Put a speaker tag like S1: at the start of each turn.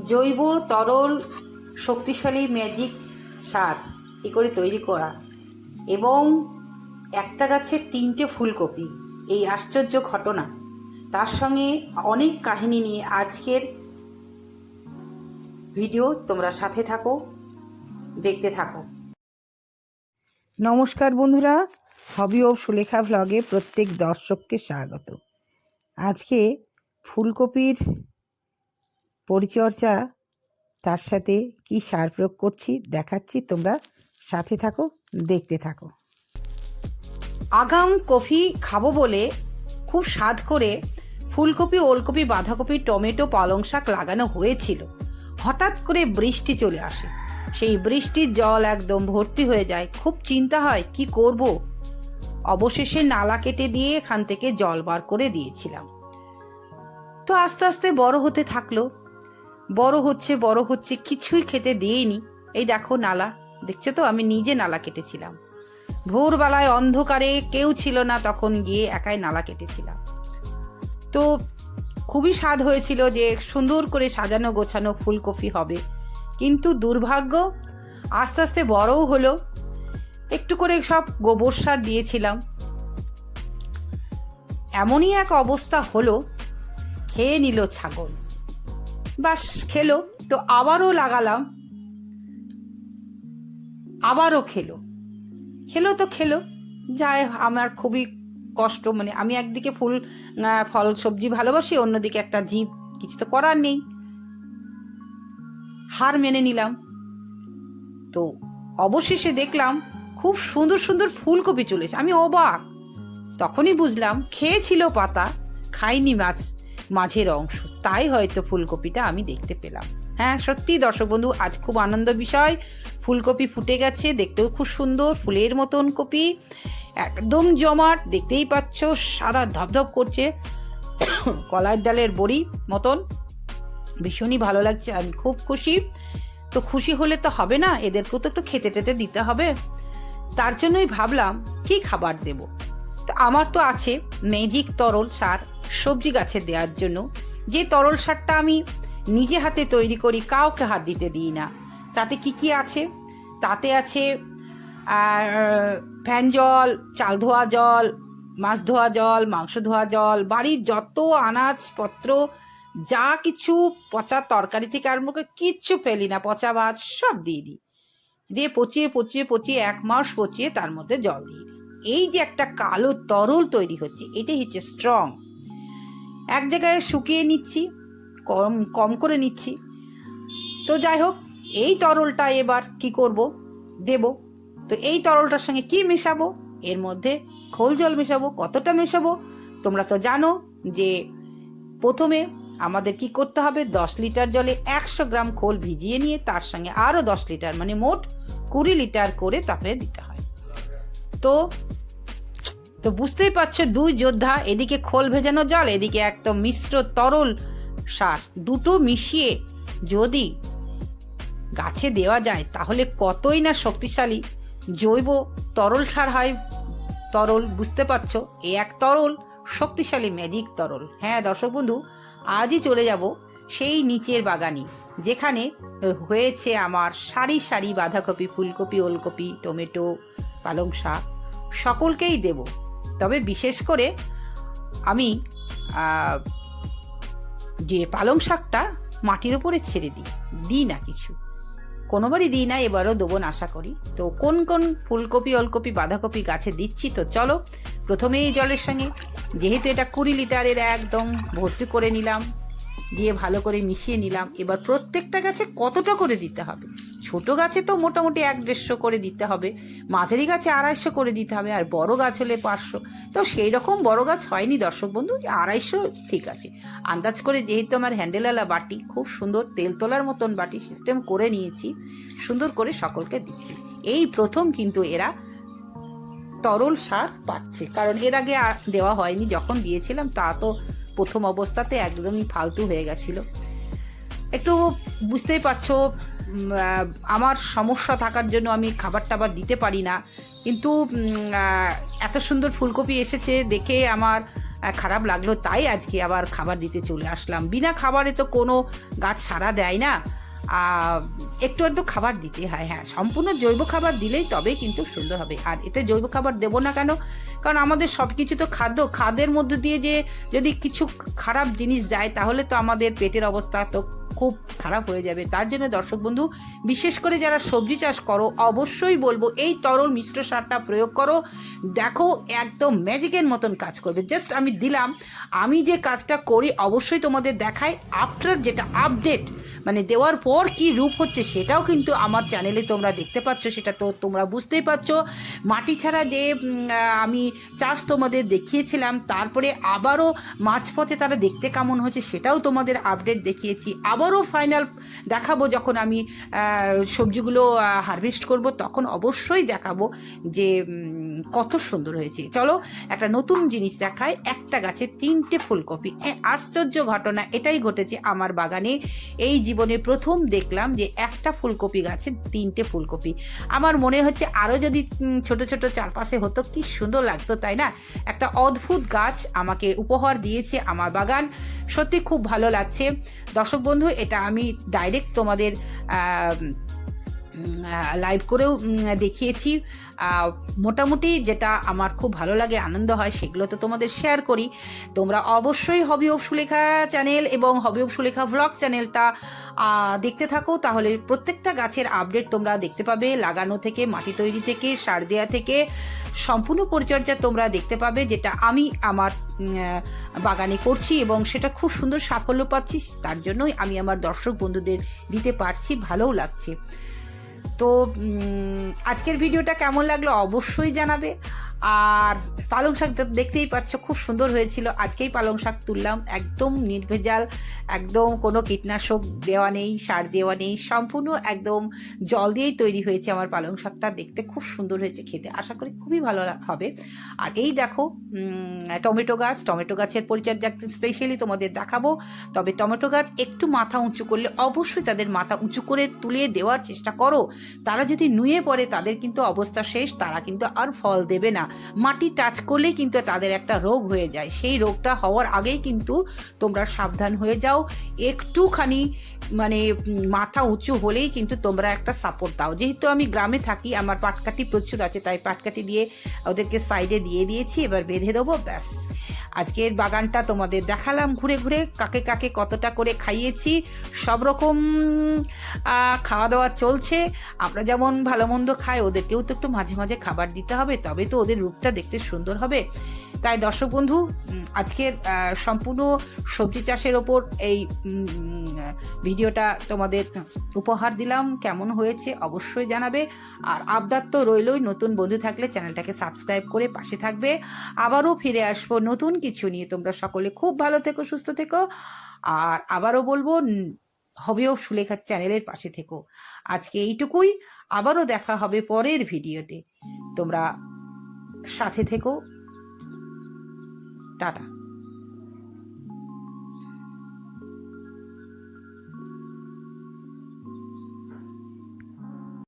S1: জৈব তরল শক্তিশালী ম্যাজিক সার কী করে তৈরি করা এবং একটা গাছে 3টে ফুলকপি, এই আশ্চর্য ঘটনা, তার সঙ্গে অনেক কাহিনী নিয়ে আজকের ভিডিও। তোমরা সাথে থাকো, দেখতে থাকো। নমস্কার বন্ধুরা, হবি অফ সুলেখা ভ্লগে প্রত্যেক দর্শককে স্বাগত। আজকে ফুলকপির পরিচর্যা, তার সাথে কি সার প্রয়োগ করছি দেখাচ্ছি, তোমরা সাথে থাকো, দেখতে থাকো। আগাম কফি খাবো বলে খুব স্বাদ করে ফুলকপি, ওলকপি, বাঁধাকপি, টমেটো, পালং শাক লাগানো হয়েছিল। হঠাৎ করে বৃষ্টি চলে আসে, সেই বৃষ্টির জল একদম ভর্তি হয়ে যায়। খুব চিন্তা হয় কি করব। অবশেষে নালা কেটে দিয়ে এখান থেকে জল বার করে দিয়েছিলাম। তো আস্তে আস্তে বড় হতে থাকলো, বড় হচ্ছে, কিছুই খেতে দিইনি। এই দেখো নালা, দেখছো তো, আমি নিজে নালা কেটেছিলাম। ভোরবেলায় অন্ধকারে কেউ ছিল না, তখন গিয়ে একাই নালা কেটেছিলাম। তো খুবই স্বাদ হয়েছিল যে সুন্দর করে সাজানো গোছানো ফুলকপি হবে, কিন্তু দুর্ভাগ্য আস্তে আস্তে বড়ও হলো। একটু করে সব গোবর সার দিয়েছিলাম, এমনই এক অবস্থা হলো, খেয়ে নিল ছাগল। বাস খেলো, তো আবারও লাগালাম, আবারও খেলো। যাই, আমার খুবই কষ্ট। মানে আমি একদিকে ফল সবজি ভালোবাসি, অন্যদিকে একটা জীব, কিছু তো করার নেই, হার মেনে নিলাম। তো অবশেষে দেখলাম খুব সুন্দর সুন্দর ফুলকপি চলেছে, আমি অবাক। তখনই বুঝলাম খেয়েছিল পাতা, খাইনি মাঝের অংশ, তাই হয়তো ফুলকপিটা আমি দেখতে পেলাম। হ্যাঁ, সত্যি দর্শক বন্ধু, আজ খুব আনন্দ বিষয়। ফুলকপি ফুটে গেছে, দেখতেও খুব সুন্দর, ফুলের মতন কপি, একদম জমাট, দেখতেই পাচ্ছ, সাদা ধপধপ করছে, কলার ডালের বড়ি মতন, ভীষণই ভালো লাগছে। আমি খুব খুশি। তো খুশি হলে তো হবে না, এদেরকেও তো একটু খেতে টেতে দিতে হবে। তার জন্যই ভাবলাম কি খাবার দেব। তো আমার তো আছে ম্যাজিক তরল সার সবজি গাছে দেওয়ার জন্য, যে তরল সারটা আমি নিজে হাতে তৈরি করি, কাউকে হাত দিতে দিই না। তাতে কি কি আছে? তাতে আছে ফ্যান জল, চাল ধোয়া জল, মাছ ধোয়া জল, মাংস ধোয়া জল, বাড়ির যত আনাজপত্র, যা কিছু পচা তরকারি থেকে আরম্ভ করে কিচ্ছু ফেলি না, পচা ভাত সব দিয়ে দিই, দিয়ে পচিয়ে 1 মাস পচিয়ে তার মধ্যে জল দিয়ে দিই। এই যে একটা কালো তরল তৈরি হচ্ছে, এটাই হচ্ছে স্ট্রং। এক জায়গায় শুকিয়ে নিচ্ছি, কম করে নিচ্ছি। তো যাই হোক, এই তরলটা এবার কি করব, দেব। তো এই তরলটার সঙ্গে কি মেশাবো? এর মধ্যে খোল জল মেশাবো। কতটা মেশাবো তোমরা তো জানো, যে প্রথমে আমাদের কি করতে হবে, 10 লিটার জলে 100 গ্রাম খোল ভিজিয়ে নিয়ে তার সঙ্গে আরো 10 লিটার, মানে মোট 20 লিটার করে তাপে দিতে হয়। তো বুঝতেই পারছো, 2 যোদ্ধা, এদিকে খোল ভেজানো জল, এদিকে একদম মিশ্র তরল সার, দুটো মিশিয়ে যদি গাছে দেওয়া যায় তাহলে কতই না শক্তিশালী জৈব তরল সার হয়। তরল, বুঝতে পারছো, এই এক তরল শক্তিশালী ম্যাজিক তরল। হ্যাঁ দর্শক বন্ধু, আজই চলে যাব সেই নিচের বাগানে, যেখানে হয়েছে আমার সারি সারি বাঁধাকপি, ফুলকপি, ওলকপি, টমেটো, পালং শাক, সকলকেই দেব। তবে বিশেষ করে আমি যে পালং শাকটা মাটির উপরে ছেড়ে দিই না, কিছু কোনোবারই দিই না, এবারও দেবো না আশা করি। তো কোন কোন ফুলকপি, ওলকপি, বাঁধাকপি গাছে দিচ্ছি, তো চলো। প্রথমে এই জলের সঙ্গে, যেহেতু এটা 20 লিটারের, একদম ভর্তি করে নিলাম, দিয়ে ভালো করে মিশিয়ে নিলাম। এবার প্রত্যেকটা গাছে কতটা করে দিতে হবে? ছোট গাছে তো মোটামুটি 1-150 করে দিতে হবে, মাঝারি গাছে 250 করে দিতে হবে, আর বড় গাছ হলে 500। তো সেই রকম বড় গাছ হয়নি দর্শক বন্ধু, 250 ঠিক আছে আন্দাজ করে। যেহেতু আমার হ্যান্ডেলওয়ালা বাটি, খুব সুন্দর তেল তোলার মতন বাটি সিস্টেম করে নিয়েছি, সুন্দর করে সকলকে দিচ্ছি। এই প্রথম কিন্তু এরা তরল সার পাচ্ছে, কারণ এর আগে দেওয়া হয়নি। যখন দিয়েছিলাম তা তো প্রথম অবস্থাতে একদমই ফালতু হয়ে গেছিল। একটু বুঝতেই পারছো, আমার সমস্যা থাকার জন্য আমি খাবার টাবার দিতে পারি না, কিন্তু এত সুন্দর ফুলকপি এসেছে দেখে আমার খারাপ লাগলো, তাই আজকে আবার খাবার দিতে চলে আসলাম। বিনা খাবারে তো কোনো গাছ সাড়া দেয় না, একটু একটু খাবার দিতে হয়। হ্যাঁ, সম্পূর্ণ জৈব খাবার দিলেই তবেই কিন্তু সুন্দর হবে। আর এতে জৈব খাবার দেবো না কেন, কারণ আমাদের সব কিছু তো খাদ্যের মধ্যে দিয়ে যে যদি কিছু খারাপ জিনিস যায় তাহলে তো আমাদের পেটের অবস্থা তো খুব খারাপ হয়ে যাবে। তার জন্য দর্শক বন্ধু, বিশেষ করে যারা সবজি চাষ করো, অবশ্যই বলবো এই তরল মিশ্র সারটা প্রয়োগ করো। দেখো একদম ম্যাজিকের মতন কাজ করবে। জাস্ট আমি দিলাম, আমি যে কাজটা করি অবশ্যই তোমাদের দেখাই। আফটার যেটা আপডেট মানে দেওয়ার পর কি রূপ হচ্ছে সেটাও কিন্তু আমার চ্যানেলে তোমরা দেখতে পাচ্ছ, সেটা তো তোমরা বুঝতেই পারছো। মাটি ছাড়া যে আমি চাষ তোমাদের দেখিয়েছিলাম, তারপরে আবারও মাঝপথে তারা দেখতে কেমন হচ্ছে সেটাও তোমাদের আপডেট দেখিয়েছি। আবারও ফাইনাল দেখাবো যখন আমি সবজিগুলো হারভেস্ট করব, তখন অবশ্যই দেখাবো যে কত সুন্দর হয়েছে। চলো একটা নতুন জিনিস দেখায়, একটা গাছে 3টে ফুলকপি। আশ্চর্য ঘটনা এটাই ঘটেছে আমার বাগানে। এই জীবনে প্রথম দেখলাম যে একটা ফুলকপি গাছে 3টে ফুলকপি। আমার মনে হচ্ছে আরও যদি ছোট ছোট চারপাশে হতো কি সুন্দর লাগতো, তাই না? একটা অদ্ভুত গাছ আমাকে উপহার দিয়েছে আমার বাগান, সত্যি খুব ভালো লাগছে। দর্শক বন্ধু, এটা আমি ডাইরেক্ট তোমাদের লাইভ করেও দেখিয়েছি। মোটামুটি যেটা আমার খুব ভালো লাগে, আনন্দ হয়, সেগুলো তো তোমাদের শেয়ার করি। তোমরা অবশ্যই হবি অফ সুলেখা চ্যানেল এবং হবি অফ সুলেখা ভ্লগ চ্যানেলটা দেখতে থাকো, তাহলে প্রত্যেকটা গাছের আপডেট তোমরা দেখতে পাবে। লাগানো থেকে, মাটি তৈরি থেকে, সার দেওয়া থেকে সম্পূর্ণ পরিচর্যা তোমরা দেখতে পাবে, যেটা আমি আমার বাগানে করছি এবং সেটা খুব সুন্দর সাফল্য পাচ্ছি। তার জন্যই আমি আমার দর্শক বন্ধুদের দিতে পারছি, ভালোও লাগছে। তো আজকের ভিডিওটা কেমন লাগলো অবশ্যই জানাবে। আর পালং শাক দেখতেই পাচ্ছ খুব সুন্দর হয়েছিল। আজকেই পালং শাক তুললাম, একদম নির্ভেজাল, একদম কোনো কীটনাশক দেওয়া নেই, সার দেওয়া নেই, সম্পূর্ণ একদম জল দিয়েই তৈরি হয়েছে আমার পালং শাকটা। দেখতে খুব সুন্দর হয়েছে, খেতে আশা করি খুবই ভালো হবে। আর এই দেখো টমেটো গাছের পরিচর্যা স্পেশালি তোমাদের দেখাবো। তবে টমেটো গাছ একটু মাথা উঁচু করলে অবশ্যই তাদের মাথা উঁচু করে তুলে দেওয়ার চেষ্টা করো। তারা যদি নুয়ে পড়ে তাদের কিন্তু অবস্থা শেষ, তারা কিন্তু আর ফল দেবে না। মাটি টাচ করলেই কিন্তু তাদের একটা রোগ হয়ে যায়, সেই রোগটা হওয়ার আগেই কিন্তু তোমরা সাবধান হয়ে যাও। একটুখানি মানে মাথা উঁচু হলেই কিন্তু তোমরা একটা সাপোর্ট দাও। যেহেতু আমি গ্রামে থাকি, আমার পাটকাঠি প্রচুর আছে, তাই পাটকাঠি দিয়ে ওদেরকে সাইডে দিয়ে দিয়েছি, এবার বেঁধে দেবো, ব্যাস। আজকের বাগানটা তোমাদের দেখালাম ঘুরে ঘুরে, কাকে কাকে কতটা করে খাইয়েছি, সব রকম খাওয়া দাওয়া চলছে। আমরা যেমন ভালো মন্দ খাই, ওদেরকেও তো একটু মাঝে মাঝে খাবার দিতে হবে, তবে তো ওদের রূপটা দেখতে সুন্দর হবে। তাই দর্শক বন্ধু, আজকের সম্পূর্ণ সবজি চাষের ওপর এই ভিডিওটা তোমাদের উপহার দিলাম। কেমন হয়েছে অবশ্যই জানাবে। আর আবদার তো রইলই, নতুন বন্ধু থাকলে চ্যানেলটাকে সাবস্ক্রাইব করে পাশে থাকবে। আবারও ফিরে আসবো নতুন কিছু নিয়ে। তোমরা সকলে খুব ভালো থেকো, সুস্থ থেকো। আর আবারও বলবো, হবি অফ সুলেখা চ্যানেলের পাশে থেকো। আজকে এইটুকুই, আবারও দেখা হবে পরের ভিডিওতে। তোমরা সাথে থেকো, টাটা।